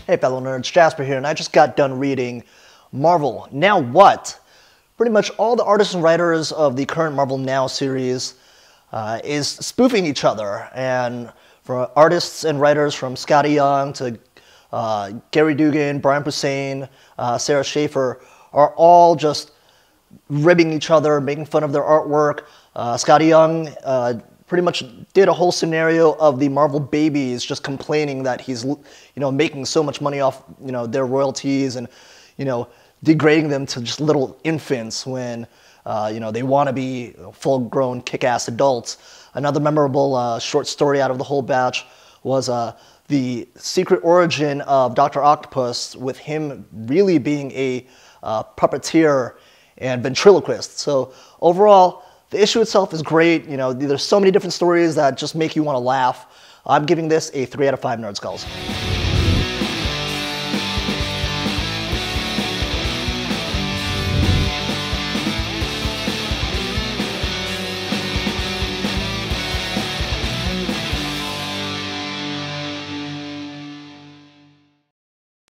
Hey fellow nerds, Jasper here, and I just got done reading Marvel Now What? Pretty much all the artists and writers of the current Marvel Now series is spoofing each other, and for artists and writers from Skottie Young to Gary Dugan, Brian Posehn, Sarah Schaefer are all just ribbing each other, making fun of their artwork. Skottie Young pretty much did a whole scenario of the Marvel babies just complaining that he's, making so much money off, their royalties and, degrading them to just little infants when, they want to be full-grown, kick-ass adults. Another memorable short story out of the whole batch was the secret origin of Dr. Octopus, with him really being a puppeteer and ventriloquist. So overall, the issue itself is great. There's so many different stories that just make you want to laugh. I'm giving this a 3 out of 5 Nerd Skulls.